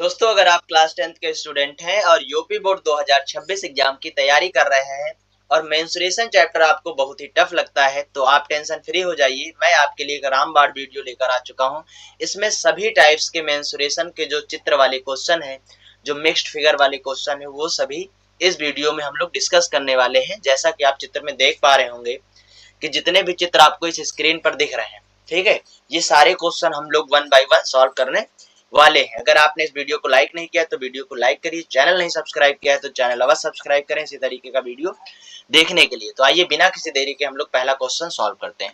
दोस्तों, अगर आप क्लास 10th के स्टूडेंट हैं और यूपी बोर्ड 2026 एग्जाम की तैयारी कर रहे हैं और मेंसुरेशन चैप्टर आपको बहुत ही टफ लगता है, तो आप टेंशन फ्री हो जाइए। मैं आपके लिए एक रामबाण वीडियो लेकर आ चुका हूं। इसमें सभी टाइप्स के मेंसुरेशन के जो चित्र वाले क्वेश्चन हैं, जो मिक्स्ड फिगर वाले क्वेश्चन है, वो सभी इस वीडियो में हम लोग डिस्कस करने वाले हैं। जैसा कि आप चित्र में देख पा रहे होंगे कि जितने भी चित्र आपको इस स्क्रीन पर दिख रहे हैं, ठीक है, ये सारे क्वेश्चन हम लोग 1 बाय 1 सॉल्व करने वाले हैं। अगर आपने इस वीडियो को लाइक नहीं किया तो वीडियो को लाइक करिए, चैनल नहीं सब्सक्राइब किया है तो चैनल अवश्य सब्सक्राइब करें इसी तरीके का वीडियो देखने के लिए। तो आइए बिना किसी देरी के हम लोग पहला क्वेश्चन सॉल्व करते हैं।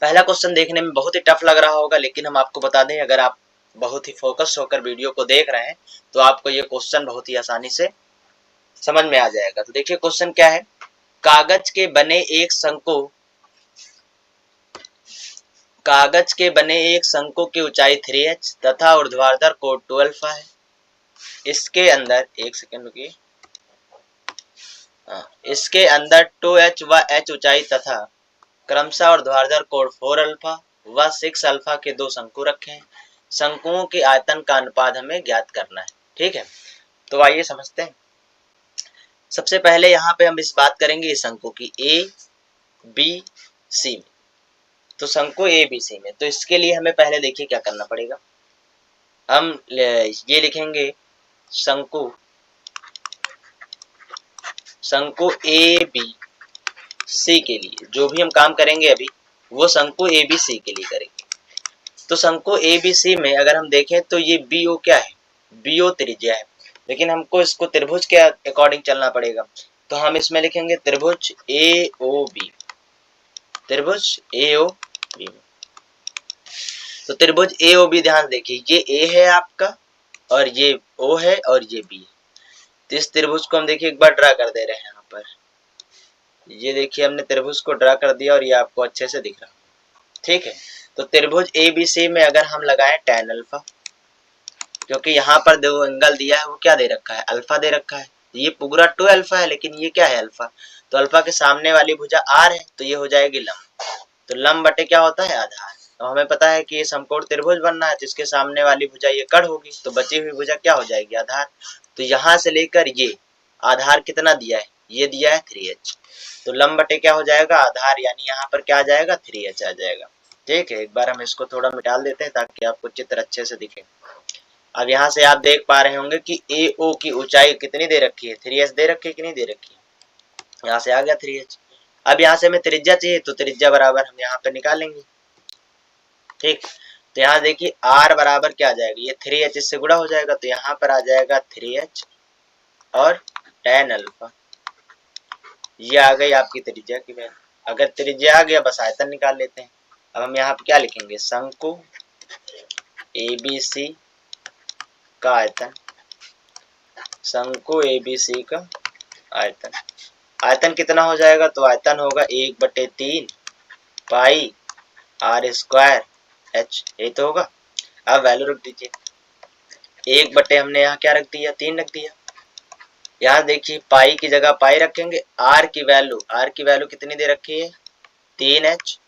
पहला क्वेश्चन देखने में बहुत ही टफ लग रहा होगा, लेकिन हम आपको बता दें, अगर आप बहुत ही फोकस होकर वीडियो को देख रहे हैं तो आपको ये क्वेश्चन बहुत ही आसानी से समझ में आ जाएगा। तो देखिए क्वेश्चन क्या है। कागज के बने एक शंकु की ऊंचाई 3h तथा ऊर्ध्वाधर कोण 2 अल्फा है। इसके अंदर एक सेकंड रुकिए। इसके अंदर 2h व h ऊंचाई तथा क्रमशः ऊर्ध्वाधर कोण 4 अल्फा व 6 अल्फा के दो शंकु रखे हैं। शंकुओं के आयतन का अनुपात हमें ज्ञात करना है। ठीक है, तो आइए समझते हैं। सबसे पहले यहाँ पे हम इस बात करेंगे इस शंकु की ए बी सी में। तो शंकु ए बी सी में, तो इसके लिए हमें पहले देखिए क्या करना पड़ेगा। हम ये लिखेंगे शंकु ए बी सी के लिए जो भी हम काम करेंगे अभी, वो शंकु ए बी सी के लिए करेंगे। तो शंकु ए बी सी में अगर हम देखें तो ये बी ओ क्या है, बी ओ त्रिज्या है, लेकिन हमको इसको त्रिभुज के अकॉर्डिंग चलना पड़ेगा। तो हम इसमें लिखेंगे त्रिभुज ए ओ बी, त्रिभुज ए ओ बी। तो त्रिभुज ए ओ बी, ध्यान देखिए, ये ए है आपका और ये ओ है और ये बी है। तो इस त्रिभुज को हम देखिए एक बार ड्रा कर दे रहे हैं यहाँ पर। ये देखिए हमने त्रिभुज को ड्रा कर दिया और ये आपको अच्छे से दिख रहा है। ठीक है, तो त्रिभुज ए बी सी में अगर हम लगाएं tan अल्फा, क्योंकि यहाँ पर दो एंगल दिया है, वो क्या दे रखा है, अल्फा दे रखा है। ये पूरा 2 अल्फा है, लेकिन ये क्या है, अल्फा। तो अल्फा के सामने वाली भुजा आर है, तो ये हो जाएगी लंब। तो लंब बटे क्या होता है, आधार। तो हमें पता है कि ये समकोण त्रिभुज बनना है, तो इसके सामने वाली भुजा ये कड़ होगी, तो बची हुई भुजा क्या हो जाएगी, आधार। तो यहाँ से लेकर ये आधार कितना दिया है, ये दिया है 3h। तो लंब बटे क्या हो जाएगा, आधार, यानी यहाँ पर क्या आ जाएगा, 3h आ जाएगा। ठीक है, एक बार हम इसको थोड़ा मिटा देते हैं ताकि आपको चित्र अच्छे से दिखे। अब यहाँ से आप देख पा रहे होंगे कि ए ओ की ऊंचाई कितनी दे रखी है, 3h दे रखी है कि नहीं दे रखी है। यहाँ से आ गया 3h। अब यहाँ से हमें त्रिज्या चाहिए, तो त्रिज्या बराबर हम यहाँ पे निकालेंगे। ठीक, तो यहाँ देखिए r बराबर क्या आ जाएगा, ये 3h इससे गुणा हो जाएगा, तो यहाँ पर आ जाएगा 3h और tan अल्फा। ये आ गई आपकी त्रिज्या की वैल्यू। अगर त्रिज्या आ गया, बस आयतन निकाल लेते हैं। अब हम यहाँ पे क्या लिखेंगे, शंकु ए बी सी का आयतन, शंकु ए बी सी का आयतन। आयतन कितना हो जाएगा, तो आयतन होगा 1/3 पाई आर स्क्वायर एच, यही तो होगा। अब वैल्यू रख दीजिए, 1 बटे हमने यहाँ क्या रख दिया, 3 रख दिया। यहाँ देखिए पाई की जगह पाई रखेंगे। आर की वैल्यू कितनी दे रखी है, 3h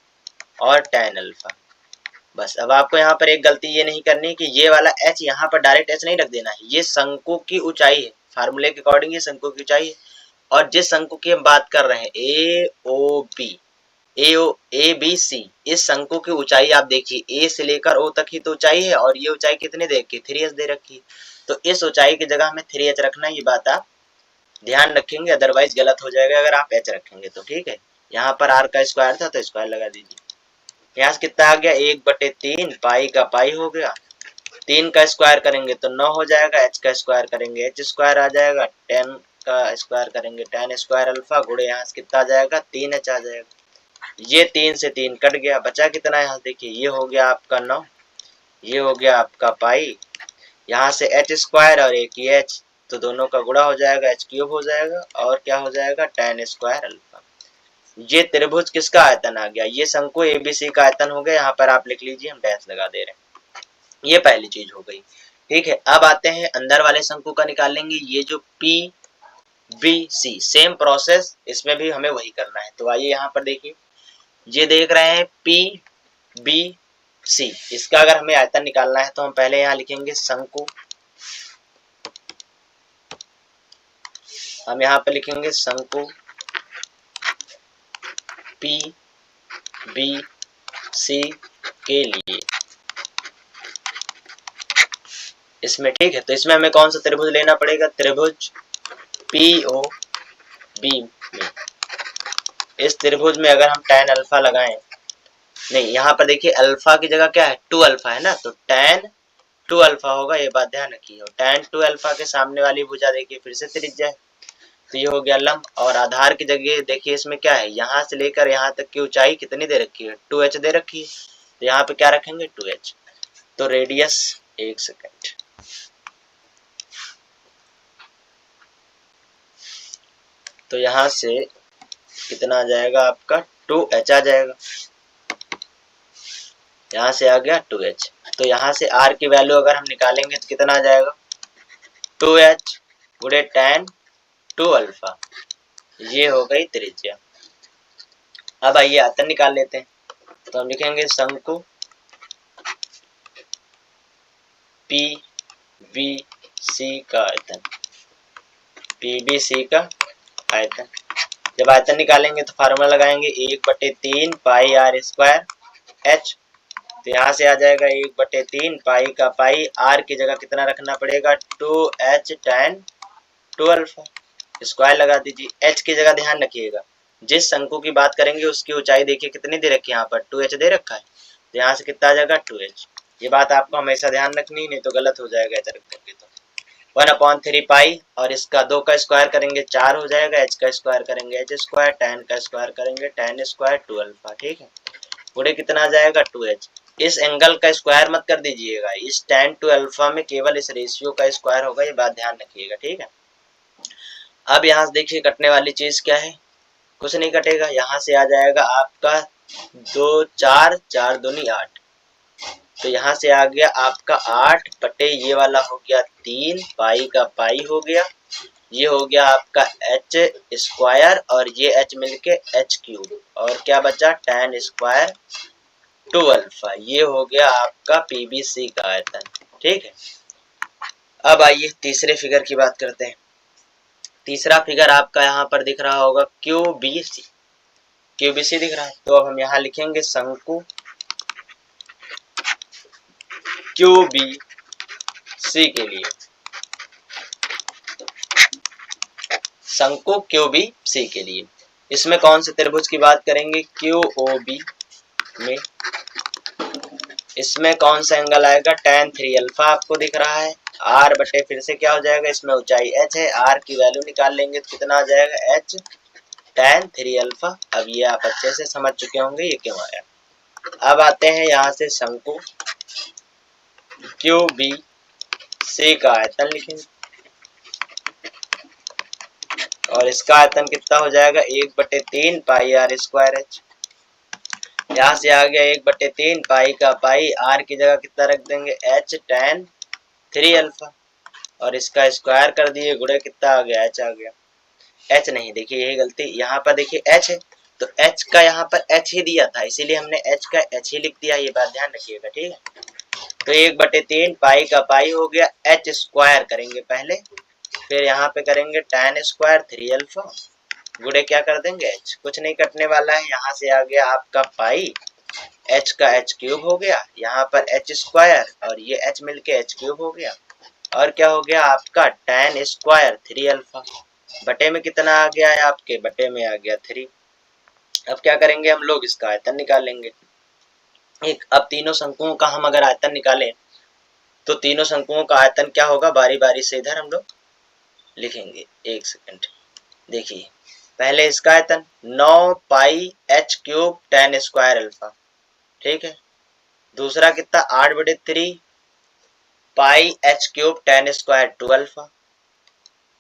और tan अल्फा। बस अब आपको यहाँ पर एक गलती ये नहीं करनी कि ये वाला h यहाँ पर डायरेक्ट h नहीं रख देना है। ये शंकु की ऊंचाई है, फार्मूले के अकॉर्डिंग ये शंकु की ऊंचाई है। और जिस शंकु की हम बात कर रहे हैं, ए बी सी, इस शंकु की ऊंचाई आप देखिए, ए से लेकर ओ तक ही तो ऊंचाई है, और ये ऊंचाई कितनी दे रखी, 3h दे रखी है। तो इस ऊंचाई की जगह हमें 3h रखना है, ये बात आप ध्यान रखेंगे, अदरवाइज गलत हो जाएगा अगर आप h रखेंगे तो। ठीक है, यहाँ पर r का स्क्वायर था तो स्क्वायर लगा दीजिए। यहाँ से कितना आ गया, 1/3 पाई का पाई हो गया, 3 का स्क्वायर करेंगे तो 9 हो जाएगा, h का स्क्वायर करेंगे h स्क्वायर आ जाएगा, 10 का स्क्वायर करेंगे tan स्क्वायर अल्फा, गुणे यहाँ से कितना आ जाएगा, 3h आ जाएगा। ये 3 से 3 कट गया, बचा कितना है, यहाँ देखिए ये हो गया आपका 9, ये हो गया आपका पाई, यहाँ से h स्क्वायर और एक ही h, तो दोनों का गुणा हो जाएगा, h क्यूब हो जाएगा, और क्या हो जाएगा, tan स्क्वायर अल्फा। ये त्रिभुज किसका आयतन आ गया, ये शंकु एबीसी का आयतन हो गया। यहाँ पर आप लिख लीजिए, हम डैश लगा दे रहे हैं। ये पहली चीज हो गई। ठीक है, अब आते हैं अंदर वाले शंकु का निकालेंगे, ये जो P B C, same process इसमें भी हमें वही करना है। तो आइए यहाँ पर देखिए, ये देख रहे हैं पी बी सी, इसका अगर हमें आयतन निकालना है तो हम पहले यहाँ लिखेंगे शंकु हम यहाँ पे लिखेंगे शंकु पी बी सी के लिए इसमें, ठीक है। तो इसमें हमें कौन सा त्रिभुज लेना पड़ेगा, त्रिभुज पी ओ बी में। इस त्रिभुज में अगर हम tan अल्फा लगाएं, नहीं यहाँ पर देखिए अल्फा की जगह क्या है 2 अल्फा है ना, तो tan 2 अल्फा होगा, ये बात ध्यान रखिए। tan 2 अल्फा के सामने वाली भुजा देखिए फिर से त्रिज्या है, तो ये हो गया लंब। और आधार की जगह देखिए इसमें क्या है, यहाँ से लेकर यहाँ तक की ऊंचाई कितनी दे रखी है 2h दे रखी है, तो यहाँ पे क्या रखेंगे 2h। तो रेडियस 1 सेकेंड, तो यहाँ से कितना आ जाएगा आपका 2h आ जाएगा, यहाँ से आ गया 2h। तो यहाँ से r की वैल्यू अगर हम निकालेंगे तो कितना आ जाएगा 2h गुणे tan 2 अल्फा, ये हो गई त्रिज्या। अब आइए आयतन निकाल लेते हैं, तो हम लिखेंगे शंकु पी बी सी का आयतन, पी बी सी का आयतन। जब आयतन निकालेंगे तो फार्मूला लगाएंगे 1/3 पाई आर स्क्वायर एच, तो यहाँ से आ जाएगा 1/3 पाई का पाई, आर की जगह कितना रखना पड़ेगा 2h tan 2 अल्फा, स्क्वायर लगा दीजिए। एच की जगह ध्यान रखिएगा, जिस शंकु की बात करेंगे उसकी ऊंचाई देखिए कितनी दे रखी है, यहाँ पर 2h दे रखा है, तो यहाँ से कितना आ जाएगा 2h। ये बात आपको हमेशा ध्यान रखनी, नहीं तो गलत हो जाएगा ऐसा रख देंगे तो। 1/3 पाई और इसका 2 का स्क्वायर करेंगे 4 हो जाएगा, h का स्क्वायर करेंगे h स्क्वायर, tan का स्क्वायर करेंगे tan स्क्वायर 2 अल्फा, ठीक है। पूरे कितना आ जाएगा 2h। इस एंगल का स्क्वायर मत कर दीजिएगा, इस tan 2 अल्फा में केवल इस रेशियो का स्क्वायर होगा, ये बात ध्यान रखिएगा, ठीक है। अब यहाँ से देखिए कटने वाली चीज क्या है, कुछ नहीं कटेगा, यहाँ से आ जाएगा आपका 2 4 4 दूनी 8, तो यहाँ से आ गया आपका 8 बटे ये वाला हो गया 3 पाई का पाई हो गया, ये हो गया आपका h स्क्वायर और ये h मिलके h क्यूब, और क्या बचा tan स्क्वायर 2 अल्फा, ये हो गया आपका पीबीसी का आयतन, ठीक है। अब आइए तीसरे फिगर की बात करते हैं। तीसरा फिगर आपका यहाँ पर दिख रहा होगा क्यूबीसी, क्यूबीसी दिख रहा है, तो अब हम यहाँ लिखेंगे शंकु क्यूबीसी के लिए, शंकु क्यूबीसी के लिए इसमें कौन से त्रिभुज की बात करेंगे क्यूओबी में, इसमें कौन सा एंगल आएगा tan 3 अल्फा आपको दिख रहा है, r बटे फिर से क्या हो जाएगा, इसमें ऊंचाई h है, r की वैल्यू निकाल लेंगे तो कितना आ जाएगा h tan 3 अल्फा। अब ये आप अच्छे से समझ चुके होंगे ये क्यों आया। अब आते हैं यहाँ से शंकु क्यूबीसी का आयतन लिखेंगे, और इसका आयतन कितना हो जाएगा 1/3 पाई आर स्क्वायर एच, यहाँ से आ गया 1/3 पाई का पाई, आर की जगह कितना रख देंगे h tan 3 अल्फा, और इसका स्क्वायर कर दिए, गुणे कितना आ गया h आ गया, h नहीं, देखिए यही गलती, यहाँ पर देखिए h है तो h का यहाँ पर h ही दिया था, इसीलिए हमने h का h ही लिख दिया, ये बात ध्यान रखिएगा, ठीक है। तो 1/3 पाई का पाई हो गया, h स्क्वायर करेंगे पहले, फिर यहाँ पे करेंगे tan स्क्वायर 3 अल्फा, गुणे क्या कर देंगे h, कुछ नहीं कटने वाला है, यहाँ से आ गया आपका पाई, h का h क्यूब हो गया, यहाँ पर h स्क्वायर और ये h मिलके h क्यूब हो गया, और क्या हो गया आपका tan स्क्वायर 3 अल्फा, बटे में कितना आ गया है आपके, बटे में आ गया 3। अब क्या करेंगे हम लोग, इसका आयतन निकालेंगे। एक अब तीनों शंकुओं का हम अगर आयतन निकालें तो तीनों शंकुओं का आयतन क्या होगा, बारी बारी से इधर हम लोग लिखेंगे, 1 सेकंड। देखिए पहले इसका आयतन 9 पाई h cube tan square alpha, ठीक है। दूसरा कितना 8/3 पाई h cube tan square 2 alpha,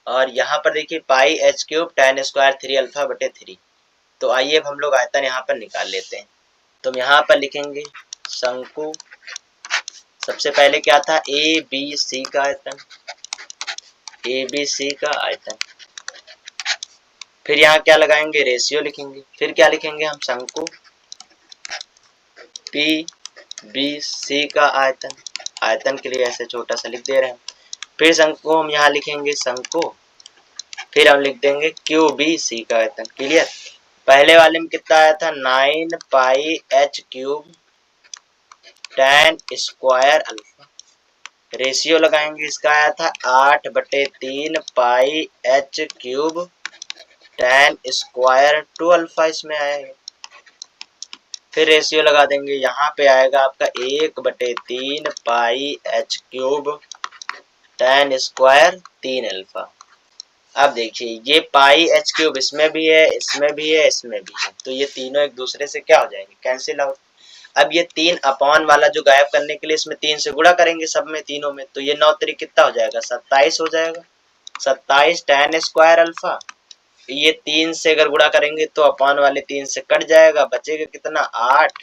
और यहाँ पर देखिए पाई h cube tan square 3 alpha बटे 3। तो आइए अब हम लोग आयतन यहाँ पर निकाल लेते हैं, तो हम यहाँ पर लिखेंगे शंकु, सबसे पहले क्या था ए बी सी का आयतन, ए बी सी का आयतन, फिर यहाँ क्या लगाएंगे रेशियो लिखेंगे, फिर क्या लिखेंगे हम शंकु पी बी सी का आयतन, आयतन के लिए ऐसे छोटा सा लिख दे रहे हैं, फिर शंकु हम यहाँ लिखेंगे शंकु, फिर हम लिख देंगे क्यू बी सी का आयतन। क्लियर। पहले वाले में कितना आया था 9 pi H cube tan square alpha. Ratio लगाएंगे, इसका आया था 8/3 pi H cube tan square 2 alpha इसमें आएगा। फिर रेशियो लगा देंगे, यहाँ पे आएगा आपका 1/3 pi H cube tan square 3 alpha. अब देखिए ये पाई एच क्यूब इसमें भी है, इसमें भी है, इसमें भी है, तो ये तीनों एक दूसरे से क्या हो जाएंगे, कैंसिल आउट। अब ये 3 अपॉन वाला जो गायब करने के लिए इसमें 3 से गुणा करेंगे सब में, तीनों में, तो ये 9 3 कितना हो जाएगा 27 हो जाएगा। 27 tan स्क्वायर अल्फा। ये 3 से अगर गुणा करेंगे तो अपॉन वाले 3 से कट जाएगा, बचेगा कितना 8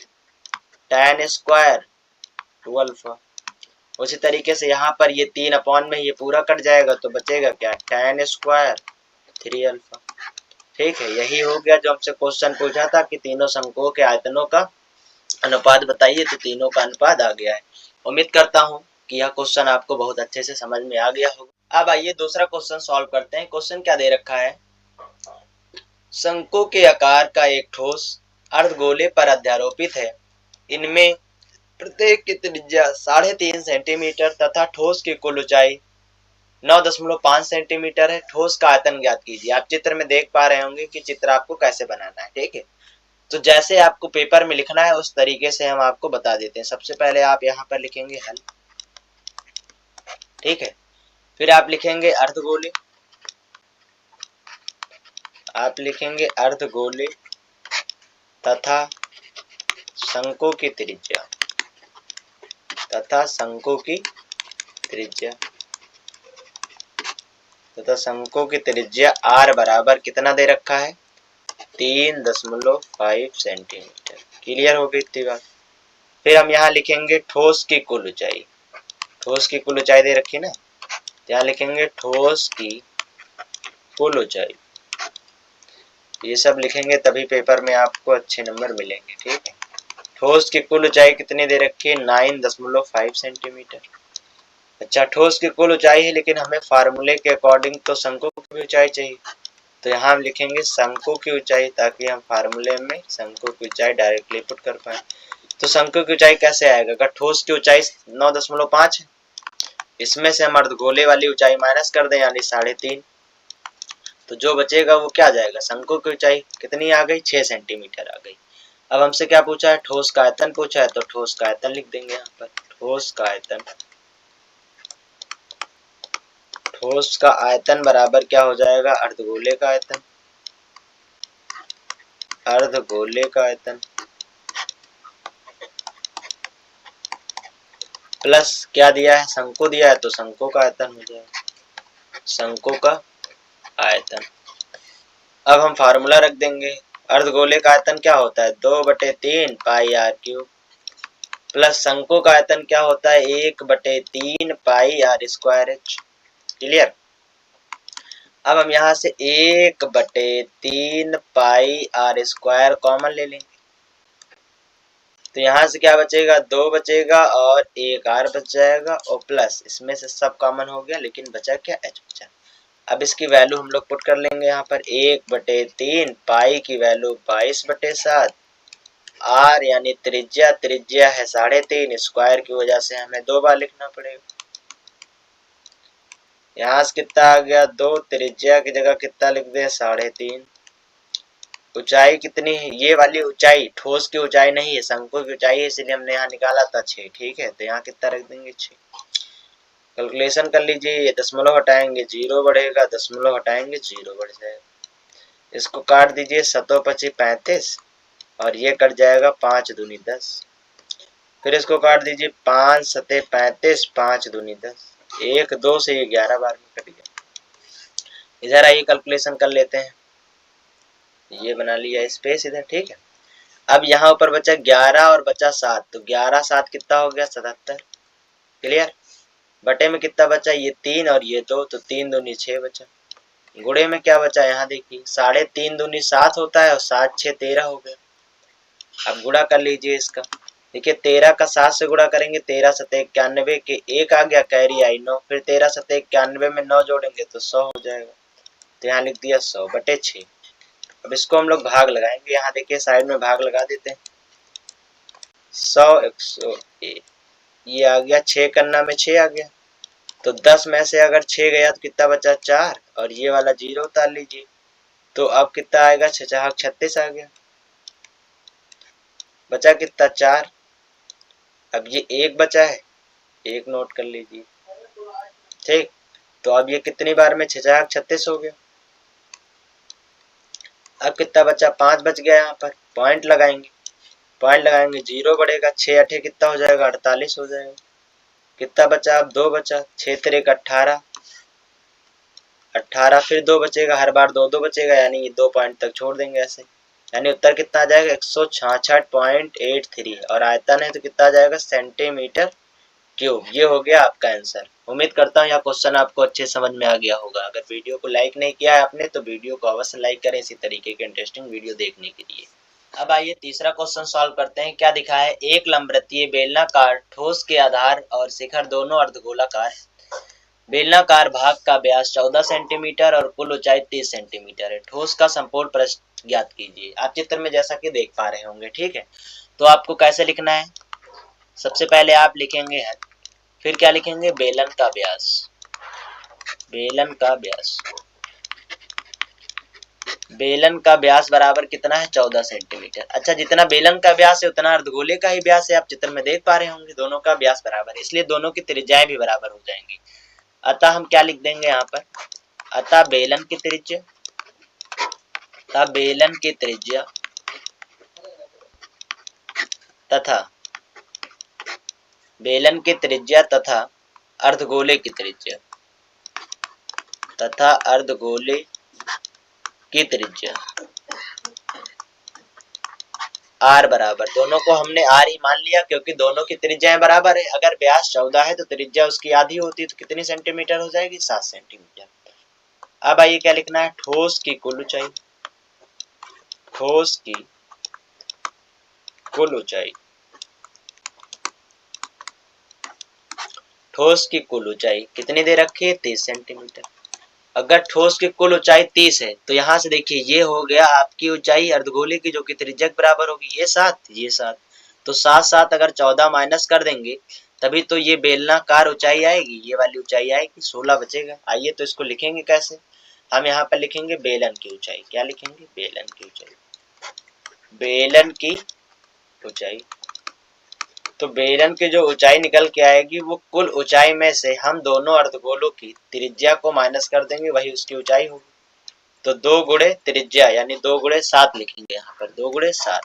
tan स्क्वायर 2 अल्फा। उसी तरीके से यहाँ पर ये 3 अपॉन में ये पूरा कट जाएगा, तो बचेगा क्या tan स्क्वायर 3 अल्फा। ठीक है, यही हो गया जो हमसे क्वेश्चन पूछा था कि तीनों शंकुओं के आयतनों का अनुपात बताइए, तो तीनों का अनुपात आ गया है। उम्मीद करता हूँ कि यह क्वेश्चन आपको बहुत अच्छे से समझ में आ गया होगा। अब आइए दूसरा क्वेश्चन सॉल्व करते हैं। क्वेश्चन क्या दे रखा है, शंकु के आकार का एक ठोस अर्धगोले पर अध्यारोपित है, इनमें प्रत्येक की त्रिज्या 3.5 सेंटीमीटर तथा ठोस की कुल ऊंचाई 9.5 सेंटीमीटर है। ठोस का आयतन ज्ञात कीजिए। आप चित्र में देख पा रहे होंगे कि चित्र आपको कैसे बनाना है। ठीक है, तो जैसे आपको पेपर में लिखना है उस तरीके से हम आपको बता देते हैं। सबसे पहले आप यहाँ पर लिखेंगे हल। ठीक है, फिर आप लिखेंगे अर्धगोले, आप लिखेंगे अर्धगोले तथा शंकु की त्रिज्या, तथा शंकु की त्रिज्या, तथा शंकु की त्रिज्या r बराबर कितना दे रखा है 3.5 सेंटीमीटर। क्लियर हो गई इतनी बात। फिर हम यहाँ लिखेंगे ठोस की कुल ऊंचाई, ठोस की कुल ऊंचाई दे रखी ना, यहाँ लिखेंगे ठोस की कुल ऊंचाई। ये सब लिखेंगे तभी पेपर में आपको अच्छे नंबर मिलेंगे। ठीक है, ठोस की कुल ऊंचाई कितनी दे रखी है 9.5 सेंटीमीटर। अच्छा, ठोस की कुल ऊंचाई है, लेकिन हमें फार्मूले के अकॉर्डिंग तो शंकु की भी ऊंचाई चाहिए, तो यहाँ हम लिखेंगे शंकु की ऊंचाई, ताकि हम फार्मूले में शंकु की ऊंचाई डायरेक्टली पुट कर पाए। तो शंकु की ऊंचाई कैसे आएगा, अगर ठोस की ऊंचाई 9.5 है, इसमें से हम अर्धगोले वाली ऊंचाई माइनस कर दें यानी 3.5, तो जो बचेगा वो क्या जाएगा, शंकु की ऊंचाई कितनी आ गई 6 सेंटीमीटर आ गई। अब हमसे क्या पूछा है, ठोस का आयतन पूछा है, तो ठोस का आयतन लिख देंगे यहाँ पर। ठोस का आयतन, ठोस का आयतन बराबर क्या हो जाएगा अर्धगोले का आयतन, अर्धगोले का आयतन प्लस क्या दिया है शंकु दिया है, तो शंकु का आयतन हो जाएगा, शंकु का आयतन। अब हम फार्मूला रख देंगे, अर्धगोले का आयतन क्या होता है 2/3 पाई आर क्यूब, प्लस शंकु का आयतन क्या होता है 1/3 पाई आर स्क्वायर एच। क्लियर। अब हम यहाँ से 1/3 पाई आर स्क्वायर कॉमन ले लेंगे, तो यहाँ से क्या बचेगा 2 बचेगा और 1 आर बच जाएगा, और प्लस इसमें से सब कॉमन हो गया, लेकिन बचा क्या एच बचा। अब इसकी वैल्यू हम लोग पुट कर लेंगे यहाँ पर 1/3 पाई की वैल्यू 22/7, आर यानी त्रिज्या, त्रिज्या है 3.5, स्क्वायर की वजह से हमें 2 बार लिखना पड़ेगा। यहाँ से कितना आ गया 2, त्रिज्या की जगह कितना लिख दे 3.5। ऊंचाई कितनी है, ये वाली ऊंचाई ठोस की ऊंचाई नहीं है, शंकु की ऊंचाई है, इसलिए हमने यहाँ निकाला था 6। ठीक है, तो यहाँ कितना रख देंगे 6। कैलकुलेशन कर लीजिए, दशमलव हटाएंगे 0 बढ़ेगा, दशमलव हटाएंगे 0 बढ़ जाएगा। इसको काट दीजिए, 7×5 35, और ये कट जाएगा 5 दूनी 10। फिर इसको काट दीजिए 5 7 35, 5 दूनी 10, 1 2 से ये 11 बार में कट गया। इधर आइए कैलकुलेशन कर लेते हैं, ये बना लिया स्पेस इधर। ठीक है, अब यहाँ ऊपर बचा 11 और बचा 7, तो 11 7 कितना हो गया 77। क्लियर। बटे में कितना बचा ये 3 और ये 2, तो 3 दूनी 6 बचा। गुणे में क्या बचा यहाँ देखिए 3.5 दूनी 7 होता है, और 7 6 13 हो गया। अब गुणा कर लीजिए इसका, देखिए 13 का 7 से गुणा करेंगे, 13 सत्ते 91 के 1 आ गया, कैरी आई 9, फिर 13 सत्ते 91 में 9 जोड़ेंगे तो 100 हो जाएगा। तो यहाँ लिख दिया 100/6। अब इसको हम लोग भाग लगाएंगे, यहाँ देखिए साइड में भाग लगा देते हैं। 100 101 ये आ गया, 6 कन्ना में 6 आ गया, तो 10 में से अगर 6 गया तो कितना बचा 4, और ये वाला 0 उतार लीजिए। तो अब कितना आएगा, 6 36 आ गया, बचा कितना 4। अब ये 1 बचा है, 1 नोट कर लीजिए, ठीक। तो अब ये कितनी बार में 6 36 हो गया। अब कितना बचा, 5 बच गया, यहाँ पर पॉइंट लगाएंगे, पॉइंट लगाएंगे 0 बढ़ेगा, 6 8 कितना हो जाएगा, 48 हो जाएगा। कितना बचा, अब 2 बचा, 6 3 18, 18 फिर 2 बचेगा, हर बार 2 2 बचेगा, यानी ये 2 पॉइंट तक छोड़ देंगे ऐसे, यानी उत्तर कितना आ जाएगा 166.83, और आयतन है तो कितना आ जाएगा सेंटीमीटर क्यूब। ये हो गया आपका आंसर। उम्मीद करता हूँ यह क्वेश्चन आपको अच्छे समझ में आ गया होगा। अगर वीडियो को लाइक नहीं किया है आपने तो वीडियो को अवश्य लाइक करें इसी तरीके के इंटरेस्टिंग वीडियो देखने के लिए। अब आइए तीसरा क्वेश्चन सॉल्व करते हैं। क्या दिखा है, एक लंबवृत्तीय बेलनाकार ठोस के आधार और शिखर दोनों अर्धगोलाकार है। बेलनाकार भाग का व्यास 14 सेंटीमीटर और कुल ऊंचाई 30 सेंटीमीटर है। ठोस का संपूर्ण प्रस्थ ज्ञात कीजिए। आप चित्र में जैसा कि देख पा रहे होंगे, ठीक है। तो आपको कैसे लिखना है, सबसे पहले आप लिखेंगे हल, फिर क्या लिखेंगे, बेलन का व्यास, बेलन का व्यास, बेलन का व्यास बराबर कितना है 14 सेंटीमीटर। अच्छा, जितना बेलन का व्यास है उतना अर्धगोले का ही व्यास है, आप चित्र में देख पा रहे होंगे, दोनों का व्यास बराबर है, इसलिए दोनों की त्रिज्याएं भी बराबर हो जाएंगी। अतः हम क्या लिख देंगे यहाँ पर, अतः बेलन की त्रिज्या, तथा बेलन की त्रिज्या तथा बेलन की त्रिज्या तथा अर्धगोले की त्रिज्या, तथा अर्धगोले की त्रिज्या आर बराबर, दोनों को हमने आर ही मान लिया क्योंकि दोनों की त्रिज्याएं बराबर है। अगर व्यास 14 है तो त्रिज्या उसकी आधी होती है, तो कितनी सेंटीमीटर हो जाएगी, 7 सेंटीमीटर। अब आइए क्या लिखना है, ठोस की कुल ऊंचाई, ठोस की कुल ऊंचाई, ठोस की कुल ऊंचाई कितनी दे रखी है, 30 सेंटीमीटर। अगर ठोस की कुल ऊंचाई 30 है तो यहाँ से देखिए ये हो गया आपकी ऊंचाई अर्धगोले की, जो कि त्रिज्या के बराबर होगी, ये 7, ये 7, तो 7 7 अगर 14 माइनस कर देंगे तभी तो ये बेलनाकार ऊंचाई आएगी, ये वाली ऊंचाई आएगी, 16 बचेगा। आइए तो इसको लिखेंगे कैसे, हम यहाँ पर लिखेंगे बेलन की ऊंचाई, क्या लिखेंगे, बेलन की ऊंचाई, बेलन की ऊंचाई। तो बेलन की जो ऊंचाई निकल के आएगी वो कुल ऊंचाई में से हम दोनों अर्धगोलों की त्रिज्या को माइनस कर देंगे, वही उसकी ऊंचाई होगी। तो 2 गुणे त्रिज्या यानी 2 गुणे 7 लिखेंगे यहाँ पर, 2 गुणे 7।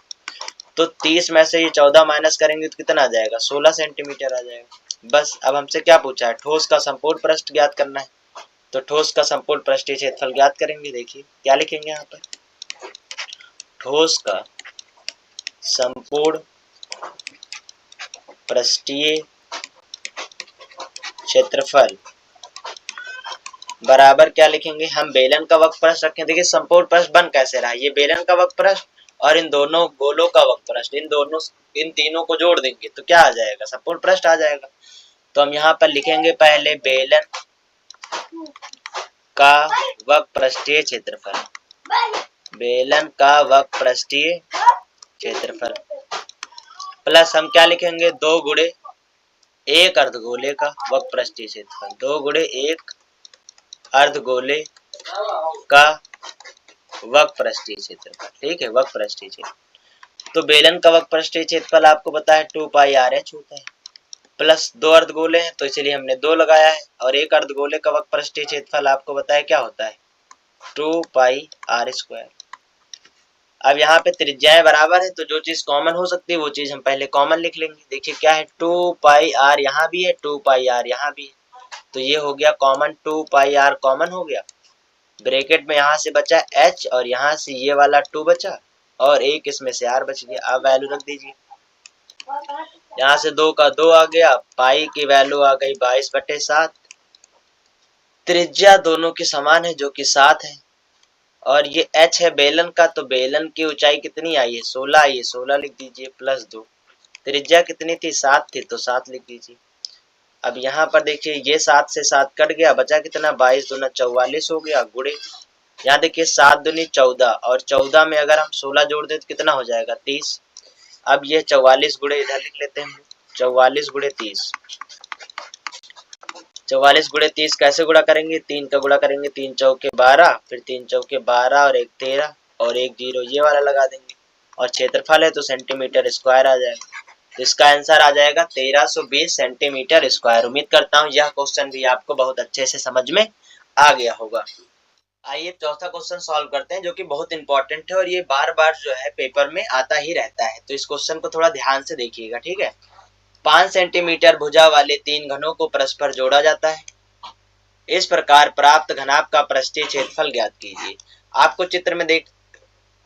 तो 30 में से ये 14 माइनस करेंगे तो कितना आ जाएगा, 16 सेंटीमीटर आ जाएगा। बस अब हमसे क्या पूछा है, ठोस का संपूर्ण पृष्ठ ज्ञात करना है। तो ठोस का संपूर्ण पृष्ठीय क्षेत्रफल ज्ञात करेंगे। देखिए क्या लिखेंगे यहाँ पर, ठोस का संपूर्ण पृष्ठीय क्षेत्रफल बराबर क्या लिखेंगे, हम बेलन का वक्र प्रस्थ रखें। देखिए संपूर्ण पृष्ठ बन कैसे रहा है, ये बेलन का वक्र प्रस्थ और इन दोनों गोलों का वक्र प्रस्थ, इन तीनों को जोड़ देंगे तो क्या आ जाएगा, संपूर्ण पृष्ठ आ जाएगा। तो हम यहाँ पर लिखेंगे पहले बेलन का वक्र पृष्ठीय क्षेत्रफल, बेलन का वक्र पृष्ठीय क्षेत्रफल प्लस हम क्या लिखेंगे, 2 गुणे 1 अर्धगोले का वक्र पृष्ठीय क्षेत्रफल, 2 गुणे 1 अर्धगोले का वक्र पृष्ठीय क्षेत्रफल, ठीक है, वक्र पृष्ठीय क्षेत्रफल। तो बेलन का वक्र पृष्ठीय क्षेत्रफल आपको पता है 2 पाई आर एच होता है, प्लस 2 अर्धगोले हैं तो इसलिए हमने 2 लगाया है, और 1 अर्धगोले का वक्र पृष्ठीय क्षेत्रफल आपको पता है क्या होता है, 2 पाई आर स्क्वायर। अब यहाँ पे त्रिज्याएं बराबर है तो जो चीज कॉमन हो सकती है वो चीज हम पहले कॉमन लिख लेंगे। देखिए क्या है, 2 पाई आर यहाँ भी है, 2 पाई आर यहाँ भी है, तो ये हो गया कॉमन, 2 पाई आर कॉमन हो गया, ब्रैकेट में यहाँ से बचा h और यहाँ से ये वाला 2 बचा और एक इसमें से r बच गया। अब वैल्यू रख दीजिए, यहाँ से 2 का 2 आ गया, पाई की वैल्यू आ गई 22/7। त्रिज्या दोनों की समान है जो कि 7 है, और ये h है बेलन का, तो बेलन की ऊंचाई कितनी आई है, 16 आई है, 16 लिख दीजिए प्लस 2, त्रिज्या कितनी थी, 7 थी, तो 7 लिख दीजिए। अब यहाँ पर देखिए ये 7 से 7 कट गया, बचा कितना, 22 दूना 44 हो गया, गुणे यहाँ देखिए 7 दूनी 14 और 14 में अगर हम 16 जोड़ दें तो कितना हो जाएगा, 30। अब ये 44 गुणे इधर लिख लेते हैं, 44 गुणे 30। 44 गुणे 30 कैसे गुणा करेंगे, 3 का गुणा करेंगे, 3 चौके 12, फिर 3 चौके 12 और 1 13 और 1 0 ये वाला लगा देंगे, और क्षेत्रफल है तो सेंटीमीटर स्क्वायर आ जाएगा। तो इसका आंसर आ जाएगा 1320 सेंटीमीटर स्क्वायर। उम्मीद करता हूँ यह क्वेश्चन भी आपको बहुत अच्छे से समझ में आ गया होगा। आइए चौथा क्वेश्चन सॉल्व करते हैं, जो कि बहुत इंपॉर्टेंट है और ये बार बार जो है पेपर में आता ही रहता है। तो इस क्वेश्चन को थोड़ा ध्यान से देखिएगा, ठीक है। 5 सेंटीमीटर भुजा वाले 3 घनों को परस्पर जोड़ा जाता है। इस प्रकार प्राप्त घनाभ का पृष्ठीय क्षेत्रफल ज्ञात कीजिए। आपको चित्र में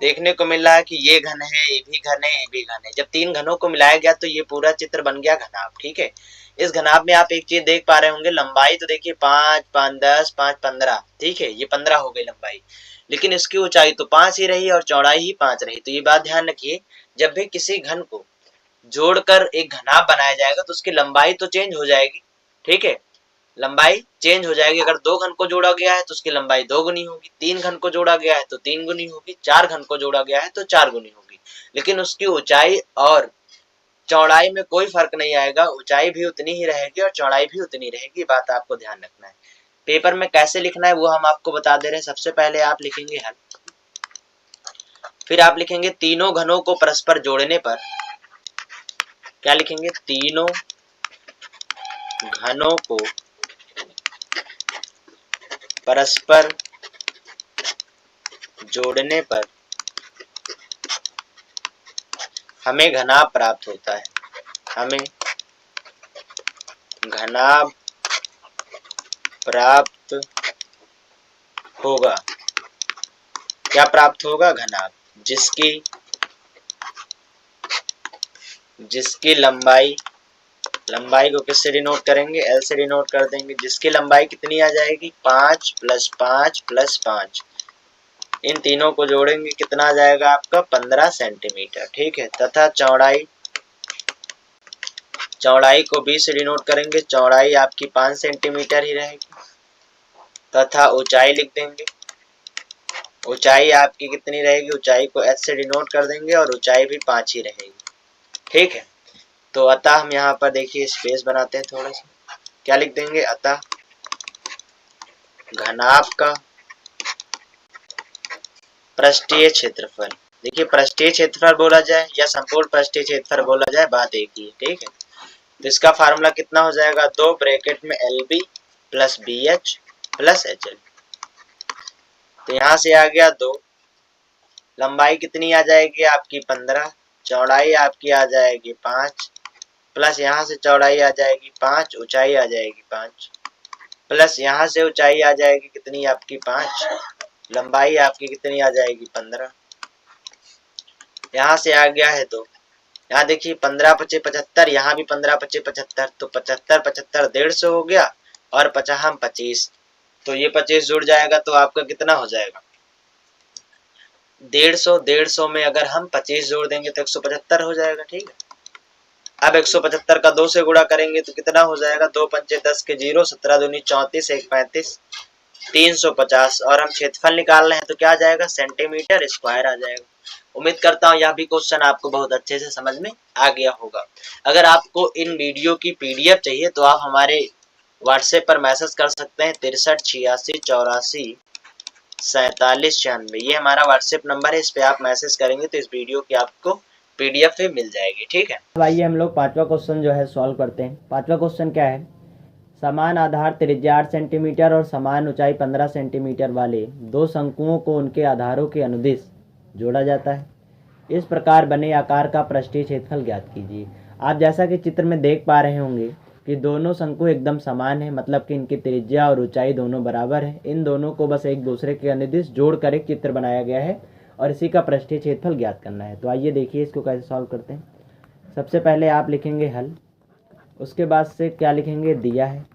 देखने को मिल रहा है कि ये घन है, ये भी घन है, ये भी घन है। जब 3 घनों को मिलाया गया तो ये पूरा चित्र बन गया घनाभ, ठीक है। इस घनाभ में आप एक चीज देख पा रहे होंगे, लंबाई तो देखिए 5 5 10 5 15, ठीक है, ये 15 हो गई लंबाई, लेकिन इसकी ऊंचाई तो 5 ही रही और चौड़ाई ही 5 रही। तो ये बात ध्यान रखिए, जब भी किसी घन को जोड़कर एक घनाभ बनाया जाएगा तो उसकी लंबाई तो चेंज हो जाएगी, ठीक है, लंबाई चेंज हो जाएगी। अगर 2 घन को जोड़ा गया है तो उसकी लंबाई 2 गुनी होगी, 3 घन को जोड़ा गया है तो 3 गुनी होगी, 4 घन को जोड़ा गया है तो 4 गुनी होगी, लेकिन उसकी ऊंचाई और चौड़ाई में कोई फर्क नहीं आएगा, ऊंचाई भी उतनी ही रहेगी और चौड़ाई भी उतनी रहेगी। बात आपको ध्यान रखना है। पेपर में कैसे लिखना है वो हम आपको बता दे रहे हैं। सबसे पहले आप लिखेंगे हल, फिर आप लिखेंगे तीनों घनों को परस्पर जोड़ने पर, क्या लिखेंगे, तीनों घनों को परस्पर जोड़ने पर हमें घनाभ प्राप्त होता है। हमें घनाभ प्राप्त होगा। क्या प्राप्त होगा, घनाभ, जिसकी लंबाई को किससे डिनोट करेंगे, एल से डिनोट कर देंगे। जिसकी लंबाई कितनी आ जाएगी, 5 + 5 + 5। इन तीनों को जोड़ेंगे कितना आ जाएगा आपका, 15 सेंटीमीटर, ठीक है। तथा चौड़ाई को 20 से डिनोट करेंगे, चौड़ाई आपकी 5 सेंटीमीटर ही रहेगी। तथा ऊंचाई लिख देंगे, ऊंचाई आपकी कितनी रहेगी, ऊंचाई को h से डिनोट कर देंगे और ऊंचाई भी 5 ही रहेगी, ठीक है। तो अतः हम यहाँ पर देखिए स्पेस बनाते हैं थोड़ा सा, क्या लिख देंगे, अतः घनाभ का पृष्ठीय क्षेत्रफल। देखिए पृष्ठीय क्षेत्रफल बोला जाए या संपूर्ण पृष्ठीय क्षेत्रफल बोला जाए, बात एक ही है, ठीक है। तो इसका फार्मूला कितना हो जाएगा, 2 ब्रैकेट में LB + BH + HL। तो यहाँ से आ गया 2, लंबाई कितनी आ जाएगी आपकी 15, चौड़ाई आपकी आ जाएगी 5, प्लस यहाँ से चौड़ाई आ जाएगी 5, ऊंचाई आ जाएगी 5, प्लस यहाँ से ऊंचाई आ जाएगी कितनी आपकी 5, लंबाई आपकी कितनी आ जाएगी 15। यहाँ से आ गया है 2, यहाँ देखिए 15 × 5 = 75, यहाँ भी 15 × 5 = 75, तो 75 75 150 हो गया और 50 25, तो ये 25 जुड़ जाएगा तो आपका कितना हो जाएगा, 150। 150 में अगर हम 25 जोड़ देंगे तो 175 हो जाएगा, ठीक है। अब 175 का 2 से गुणा करेंगे तो कितना हो जाएगा, 2 पंचे 10 के 0, 17 दूनी 34, 1 35, 350। और हम क्षेत्रफल निकाल रहे हैं तो क्या आ जाएगा, सेंटीमीटर स्क्वायर आ जाएगा। उम्मीद करता हूँ यह भी क्वेश्चन आपको बहुत अच्छे से समझ में आ गया होगा। अगर आपको इन वीडियो की PDF चाहिए तो आप हमारे व्हाट्सएप पर मैसेज कर सकते हैं, 63 86 84 47 96। ये हमारा व्हाट्सएप नंबर है, इस पे आप मैसेज करेंगे तो इस वीडियो की आपको PDF पे मिल जाएगी, ठीक है। अब आइए हम लोग पांचवा क्वेश्चन जो है सॉल्व करते हैं। पांचवा क्वेश्चन क्या है, समान आधार त्रिज्या 8 सेंटीमीटर और समान ऊंचाई 15 सेंटीमीटर वाले 2 शंकुओं को उनके आधारों के अनुदिश जोड़ा जाता है। इस प्रकार बने आकार का पृष्ठीय क्षेत्रफल ज्ञात कीजिए। आप जैसा कि चित्र में देख पा रहे होंगे कि दोनों शंकु एकदम समान है, मतलब कि इनकी त्रिज्या और ऊंचाई दोनों बराबर है। इन दोनों को बस एक दूसरे के अनुदिश जोड़कर एक चित्र बनाया गया है और इसी का पृष्ठीय क्षेत्रफल ज्ञात करना है। तो आइए देखिए इसको कैसे सॉल्व करते हैं। सबसे पहले आप लिखेंगे हल, उसके बाद से क्या लिखेंगे, दिया है,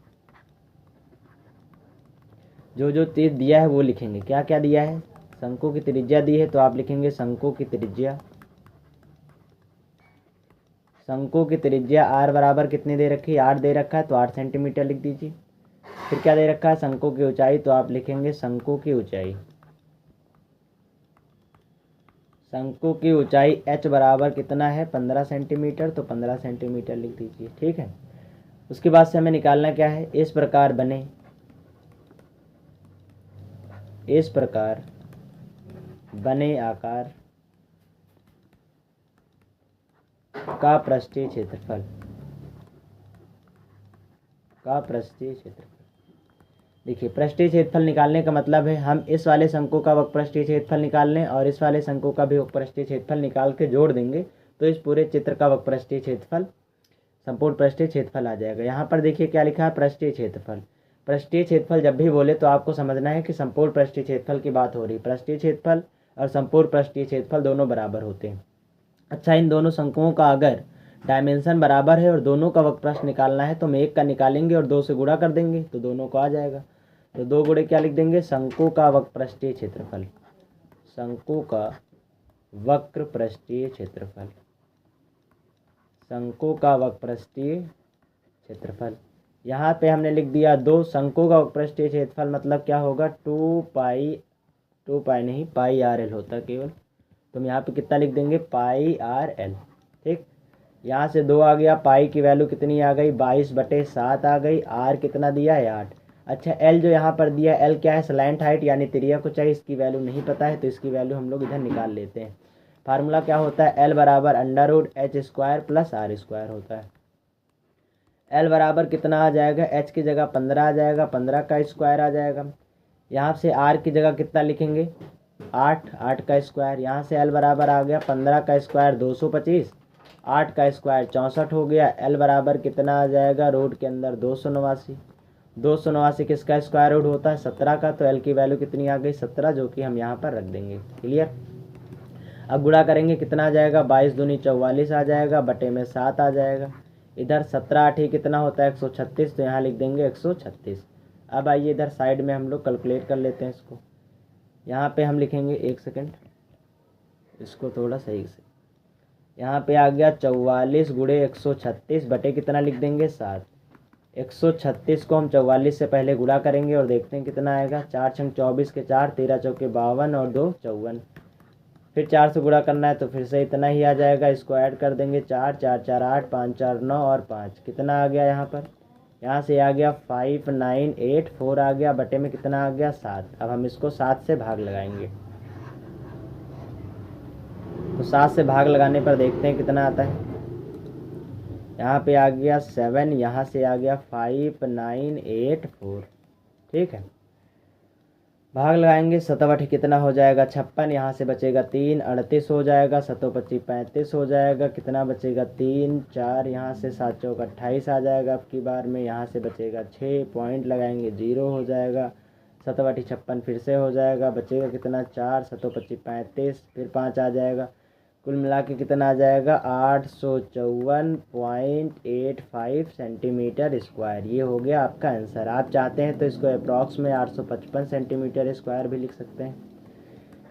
जो चीज़ दिया है वो लिखेंगे। क्या क्या दिया है, शंकु की त्रिज्या दी है तो आप लिखेंगे शंकु की त्रिज्या, शंकु की त्रिज्या r बराबर कितनी दे रखी है, 8 दे रखा है तो 8 सेंटीमीटर लिख दीजिए। फिर क्या दे रखा है, शंकु की ऊंचाई, तो आप लिखेंगे शंकु की ऊंचाई, शंकु की ऊंचाई h बराबर कितना है 15 सेंटीमीटर, तो 15 सेंटीमीटर लिख दीजिए। ठीक है, उसके बाद से हमें निकालना क्या है, इस प्रकार बने आकार का पृष्ठीय क्षेत्रफल, देखिए पृष्ठीय क्षेत्रफल निकालने का मतलब है हम इस वाले शंकु का वक्रपृष्ठीय क्षेत्रफल निकाल लें और इस वाले शंकु का भी वक्रपृष्ठीय क्षेत्रफल निकाल के जोड़ देंगे तो इस पूरे चित्र का वक्रपृष्ठीय क्षेत्रफल, संपूर्ण पृष्ठीय क्षेत्रफल आ जाएगा। यहाँ पर देखिए क्या लिखा है, पृष्ठीय क्षेत्रफल। पृष्ठीय क्षेत्रफल जब भी बोले तो आपको समझना है कि संपूर्ण पृष्ठीय क्षेत्रफल की बात हो रही है। पृष्ठीय क्षेत्रफल और संपूर्ण पृष्ठीय क्षेत्रफल दोनों बराबर होते हैं। अच्छा, इन दोनों शंकुओं का अगर डायमेंशन बराबर है और दोनों का वक्रपृष्ठ निकालना है तो हम एक का निकालेंगे और 2 से गुणा कर देंगे तो दोनों को आ जाएगा। तो 2 गुणे क्या लिख देंगे, शंकु का वक्रपृष्ठीय क्षेत्रफल, शंकु का वक्रपृष्ठीय क्षेत्रफल, शंकु का वक्रपृष्ठीय क्षेत्रफल। यहाँ पे हमने लिख दिया 2। शंकु का वक्रपृष्ठीय क्षेत्रफल मतलब क्या होगा, 2 पाई नहीं पाई आर एल होता है केवल, तो हम यहाँ पे कितना लिख देंगे, पाई आर एल। ठीक, यहाँ से 2 आ गया, पाई की वैल्यू कितनी आ गई, 22/7 आ गई, आर कितना दिया है 8। अच्छा, एल जो यहाँ पर दिया, एल क्या है, स्लैंट हाइट यानी त्रिज्या ऊंचाई, इसकी वैल्यू नहीं पता है तो इसकी वैल्यू हम लोग इधर निकाल लेते हैं। फार्मूला क्या होता है, एल बराबर √h² + r² होता है। एल बराबर कितना आ जाएगा, एच की जगह 15 आ जाएगा, 15 का स्क्वायर आ जाएगा। यहाँ से आर की जगह कितना लिखेंगे, 8 का स्क्वायर। यहाँ से एल बराबर आ गया 15 का स्क्वायर 225, 8 का स्क्वायर 64 हो गया। एल बराबर कितना आ जाएगा, रूट के अंदर 289, 289 किसका स्क्वायर रूट होता है 17 का, तो एल की वैल्यू कितनी आ गई 17, जो कि हम यहाँ पर रख देंगे। क्लियर। अब गुणा करेंगे कितना आ जाएगा, 22 दूनी 44 आ जाएगा, बटे में 7 आ जाएगा। इधर 17 8 कितना होता है 136, तो यहाँ लिख देंगे 136। अब आइए इधर साइड में हम लोग कैलकुलेट कर लेते हैं इसको। यहाँ पे हम लिखेंगे, 1 सेकेंड, इसको थोड़ा सही से, यहाँ पे आ गया 44 गुणे 136 बटे कितना लिख देंगे 7। 136 को हम 44 से पहले गुणा करेंगे और देखते हैं कितना आएगा। 4 छंग 24 के 4, 13 चौके 52 और 2 54। फिर 4 से गुणा करना है तो फिर से इतना ही आ जाएगा, इसको ऐड कर देंगे 4 4 4 8, 5 4 9 और 5 कितना आ गया यहाँ पर, यहाँ से आ गया 5984 आ गया, बटे में कितना आ गया 7। अब हम इसको 7 से भाग लगाएंगे, तो 7 से भाग लगाने पर देखते हैं कितना आता है। यहाँ पे आ गया 7, यहाँ से आ गया 5984। ठीक है, भाग लगाएंगे, 7 कितना हो जाएगा 56, यहाँ से बचेगा 3, 38 हो जाएगा, 7 25 35 हो जाएगा, कितना बचेगा 3 4, यहाँ से 7 चौक 28 आ जाएगा। अब की बार में यहाँ से बचेगा 6, पॉइंट लगाएंगे 0 हो जाएगा, 7 56 फिर से हो जाएगा, बचेगा कितना 4, 7 25 35, फिर 5 आ जाएगा, कुल मिला के कितना आ जाएगा 854.85 सेंटीमीटर स्क्वायर। ये हो गया आपका आंसर। आप चाहते हैं तो इसको अप्रॉक्स में 855 सेंटीमीटर स्क्वायर भी लिख सकते हैं।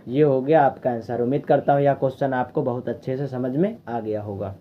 ये हो गया आपका आंसर। उम्मीद करता हूँ यह क्वेश्चन आपको बहुत अच्छे से समझ में आ गया होगा।